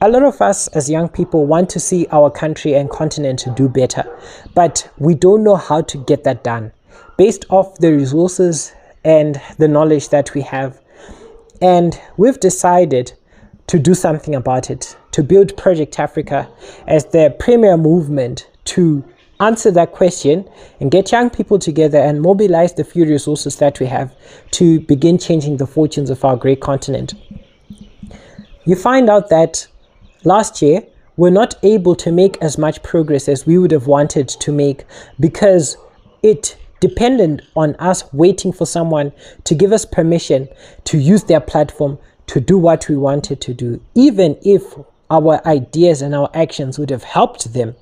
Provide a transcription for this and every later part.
A lot of us as young people want to see our country and continent do better, but we don't know how to get that done based off the resources and the knowledge that we have. And we've decided to do something about it, to build Project Africa as the premier movement to answer that question and get young people together and mobilize the few resources that we have to begin changing the fortunes of our great continent. You find out that last year, we're not able to make as much progress as we would have wanted to make because it depended on us waiting for someone to give us permission to use their platform to do what we wanted to do, even if our ideas and our actions would have helped them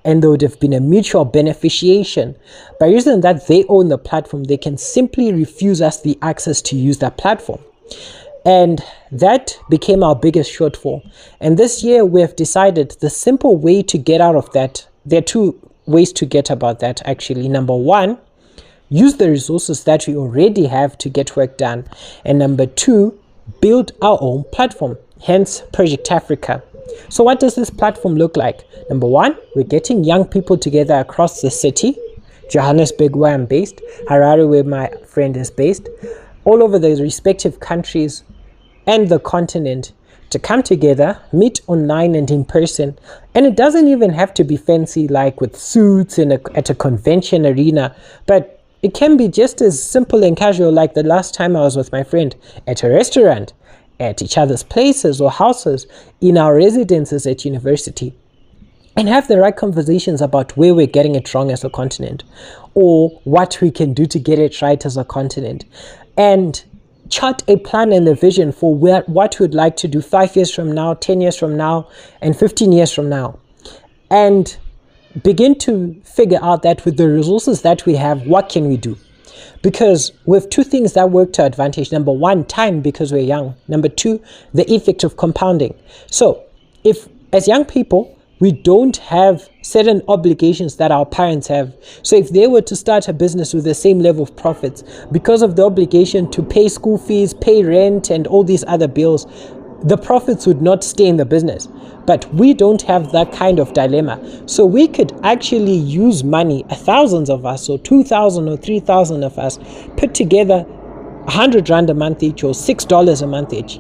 and there would have been a mutual beneficiation. By reason that they own the platform, they can simply refuse us the access to use that platform. And that became our biggest shortfall. And this year we have decided the simple way to get out of that. There are two ways to get about that actually. Number one, use the resources that we already have to get work done. And number two, build our own platform, hence Project Africa. So what does this platform look like? Number one, we're getting young people together across the city, Johannesburg where I'm based, Harare where my friend is based, all over the respective countries and the continent to come together, meet online and in person. And it doesn't even have to be fancy like with suits at a convention arena, but it can be just as simple and casual like the last time I was with my friend at a restaurant, at each other's places or houses, in our residences at university, and have the right conversations about where we're getting it wrong as a continent or what we can do to get it right as a continent. And chart a plan and a vision for what we'd like to do 5 years from now, 10 years from now, and 15 years from now. And begin to figure out that with the resources that we have, what can we do? Because we have two things that work to our advantage. Number one, time, because we're young. Number two, the effect of compounding. So if as young people, we don't have certain obligations that our parents have. So if they were to start a business with the same level of profits, because of the obligation to pay school fees, pay rent, and all these other bills, the profits would not stay in the business. But we don't have that kind of dilemma. So we could actually use money, thousands of us, or 2,000 or 3,000 of us, put together 100 Rand a month each or $6 a month each.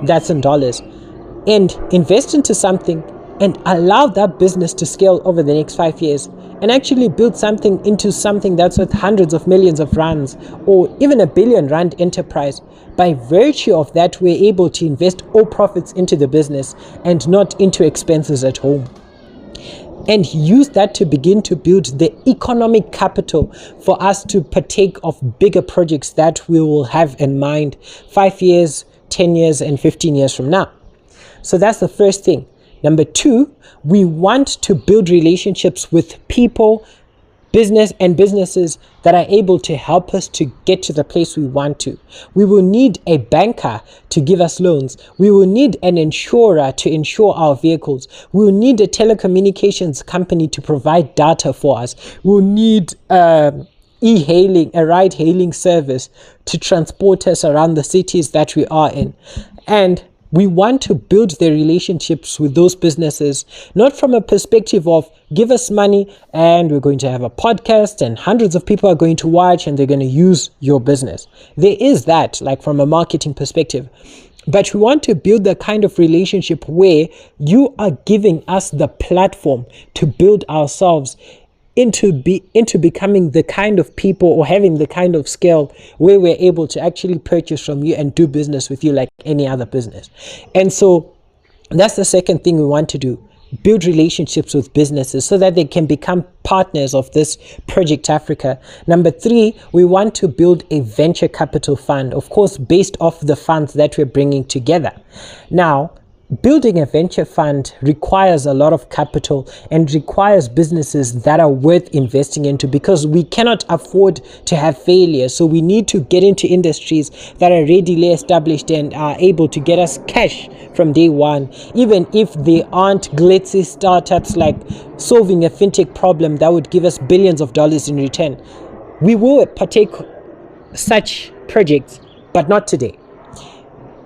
That's in dollars. And invest into something and allow that business to scale over the next 5 years and actually build something into something that's worth hundreds of millions of rands or even R1 billion enterprise. By virtue of that, we're able to invest all profits into the business and not into expenses at home. And use that to begin to build the economic capital for us to partake of bigger projects that we will have in mind 5 years, 10 years, and 15 years from now. So that's the first thing. Number two, we want to build relationships with people, businesses that are able to help us to get to the place we want to. We will need a banker to give us loans. We will need an insurer to insure our vehicles. We will need a telecommunications company to provide data for us. We will need e-hailing, a ride-hailing service to transport us around the cities that we are in. And we want to build the relationships with those businesses, not from a perspective of give us money and we're going to have a podcast and hundreds of people are going to watch and they're going to use your business. There is that, like from a marketing perspective. But we want to build the kind of relationship where you are giving us the platform to build ourselves into becoming the kind of people or having the kind of scale where we're able to actually purchase from you and do business with you like any other business. And so that's the second thing we want to do. Build relationships with businesses so that they can become partners of this Project Africa. Number three, we want to build a venture capital fund, of course, based off the funds that we're bringing together. Now, building a venture fund requires a lot of capital and requires businesses that are worth investing into because we cannot afford to have failure. So we need to get into industries that are readily established and are able to get us cash from day one, even if they aren't glitzy startups like solving a fintech problem that would give us billions of dollars in return. We will partake such projects, but not today.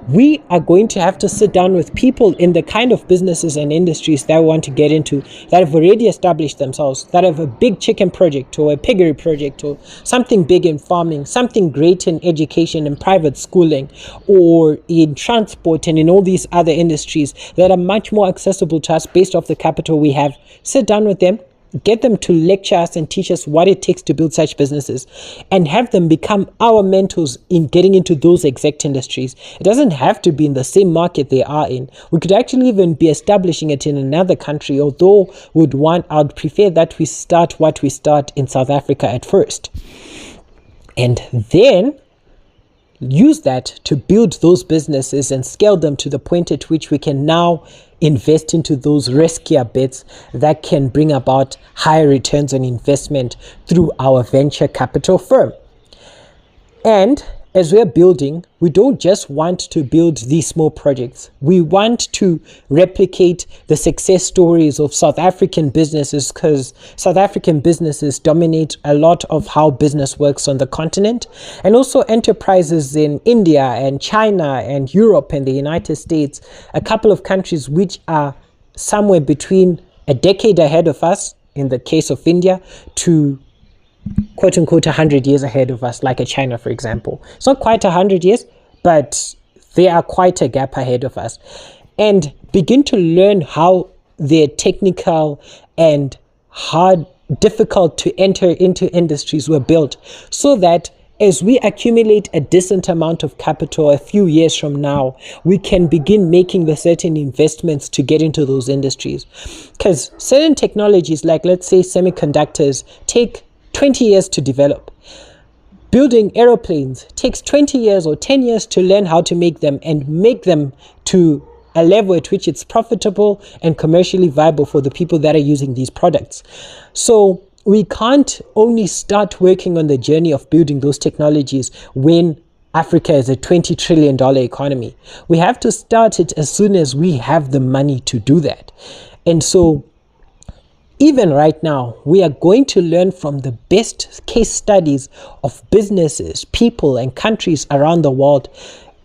we are going to have to sit down with people in the kind of businesses and industries that we want to get into, that have already established themselves, that have a big chicken project or a piggery project or something big in farming, something great in education and private schooling, or in transport and in all these other industries that are much more accessible to us based off the capital we have. Sit down with them, get them to lecture us and teach us what it takes to build such businesses, and have them become our mentors in getting into those exact industries. It doesn't have to be in the same market they are in. We could actually even be establishing it in another country, although I'd prefer that we start what we start in South Africa at first. And then use that to build those businesses and scale them to the point at which we can now invest into those riskier bets that can bring about higher returns on investment through our venture capital firm. And as we're building, we don't just want to build these small projects. We want to replicate the success stories of South African businesses, because South African businesses dominate a lot of how business works on the continent, and also enterprises in India and China and Europe and the United States, a couple of countries which are somewhere between a decade ahead of us, in the case of India, to quote unquote 100 years ahead of us, like a China, for example. It's not quite 100 years, but they are quite a gap ahead of us. And begin to learn how their technical and difficult to enter into industries were built, so that as we accumulate a decent amount of capital a few years from now, we can begin making the certain investments to get into those industries. Because certain technologies, like let's say semiconductors, take 20 years to develop. Building aeroplanes takes 20 years or 10 years to learn how to make them and make them to a level at which it's profitable and commercially viable for the people that are using these products. So we can't only start working on the journey of building those technologies when Africa is a $20 trillion economy. We have to start it as soon as we have the money to do that. And so even right now, we are going to learn from the best case studies of businesses, people, and countries around the world,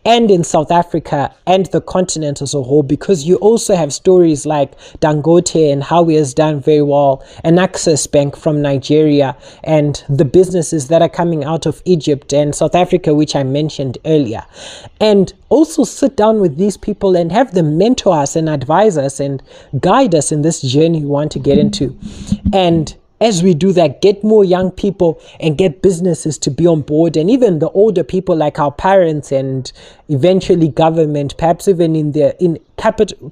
and in South Africa and the continent as a whole, because you also have stories like Dangote and how he has done very well, and Access Bank from Nigeria, and the businesses that are coming out of Egypt and South Africa, which I mentioned earlier. And also sit down with these people and have them mentor us and advise us and guide us in this journey we want to get into. And as we do that, get more young people and get businesses to be on board, and even the older people like our parents and eventually government, perhaps even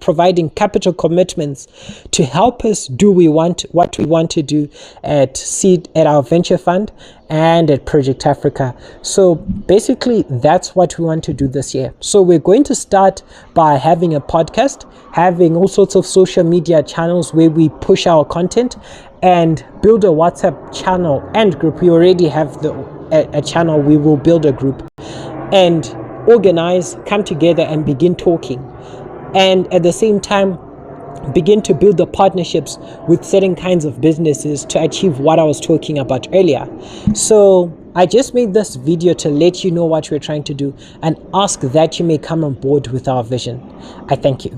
providing capital commitments to help us do what we want to do at Seed, at our venture fund, and at Project Africa. So basically that's what we want to do this year. So we're going to start by having a podcast, having all sorts of social media channels where we push our content, and build a WhatsApp channel and group. We already have a channel. We will build a group and organize, come together and begin talking, and at the same time begin to build the partnerships with certain kinds of businesses to achieve what I was talking about earlier. So I just made this video to let you know what we're trying to do and ask that you may come on board with our vision. I thank you.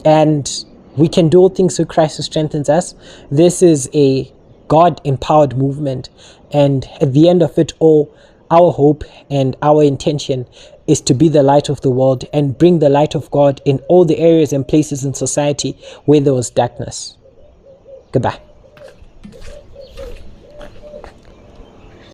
And we can do all things through Christ who strengthens us. This is a God-empowered movement. And at the end of it all, our hope and our intention is to be the light of the world and bring the light of God in all the areas and places in society where there was darkness. Goodbye.